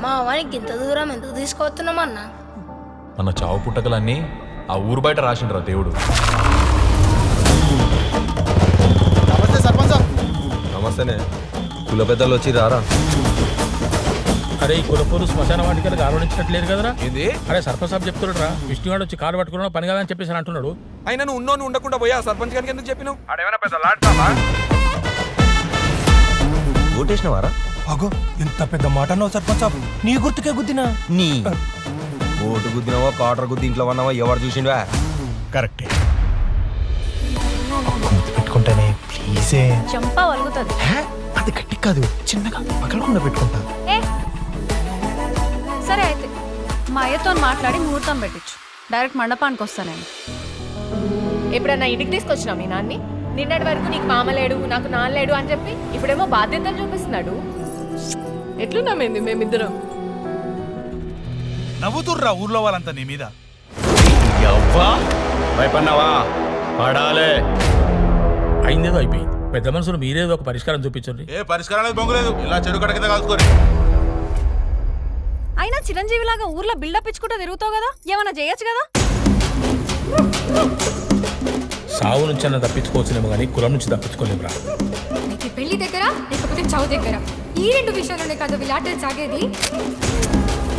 మా వానికి ఇంత దూరం ఎందుకు తీసుకువస్తున్నామన్నా? మన చావు పుట్టకలన్నీ ఆ ఊరు బయట రాసిండ్రా దేవుడు. నమస్తే సర్పంచ్ సాబ్. నమస్తేనే. కుల పెద్దలు వచ్చి రారా. అరే ఈ కులపూరు శ్మశాన వాటికలకు ఆరోడించినట్లేదు కదరా. ఏంది? అరే సర్పంచ్ సాబ్ చెప్తున్నాడు రా, విష్ణువాడు వచ్చి కారు పట్టుకున్నా పని కాదని చెప్పేసి అంటున్నాడు. అయినా నువ్వు ఉన్నోని ఉండకుండా పోయా సర్పంచ్ గారికి ఎందుకు చెప్పినావు? ఆడేమైనా పెద్ద లాడ్తావా? ఓటేసినవారా? అగో ఇంత పెద్ద మాట అన్నావు సర్పంచ్ సాబ్. నీ గుర్తుకే గుద్దినా. నీ ఓటు గుద్దినావా కాటర్ గుద్ది ఇంట్లో ఉన్నావా ఎవరు చూసిండా? కరెక్టే. పెట్టుకుంటానే ప్లీజే. చంపా వలుగుతుంది. అది గట్టి కాదు, చిన్నగా పగలకుండా పెట్టుకుంటా. సరే అయితే మా అయ్యతో మాట్లాడి ముహూర్తం పెట్టించు. డైరెక్ట్ మండపానికి వస్తా నేను. ఎప్పుడన్నా ఇంటికి తీసుకొచ్చినావు మీ నాన్ని? నిన్నటి వరకు నీకు మామలేడు నాకు నాన్నలేడు అని చెప్పి ఇప్పుడేమో బాధ్యతలు చూపిస్తున్నాడు. ఎట్లున్నామేంది మేమిద్దరం? నవ్వుతుర్రా ఊర్లో వాళ్ళంతా నీ మీద. భయపడినావా? పడాలే. అయిందేదో అయిపోయింది. పెద్ద మనుషులు మీరేదో ఒక పరిష్కారం చూపించండి. ఏ పరిష్కారానికి బొంగులేదు, ఇలా చెడు కడ కింద కలుసుకొని. అయినా చిరంజీవిలాగా ఊర్లో బిల్డప్ ఇచ్చుకుంటూ తిరుగుతావు కదా, ఏమన్నా చేయొచ్చు కదా. సావు నుంచి అన్న తప్పించుకోవచ్చునేమో కానీ కులం నుంచి తప్పించుకోలేము రా. నీకు పెళ్లి దగ్గర లేకపోతే చావు దగ్గర, ఈ రెండు విషయాల్లోనే కాదు వీళ్ళాటలు సాగేది.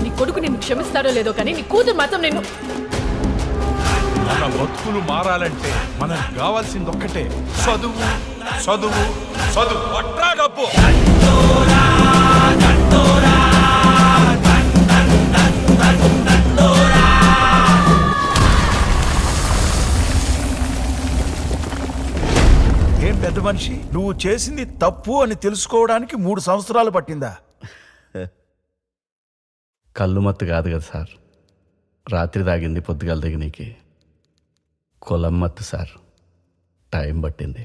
నీ కొడుకు నిన్ను క్షమిస్తాడో లేదో కానీ నీ కూతురు మాత్రం నేను. మన బతుకులు మారాలంటే మనకు కావాల్సింది ఒక్కటే, చదువు చదువు చదువు. పట్రా డబ్బు. ఏం పెద్ద మనిషి, నువ్వు చేసింది తప్పు అని తెలుసుకోవడానికి 3 సంవత్సరాలు పట్టిందా? కళ్ళు మత్తు కాదు కదా సార్, రాత్రి తాగింది పొద్దుగాల దిగనీకి. కులం మత్తు సార్, టైం పట్టింది.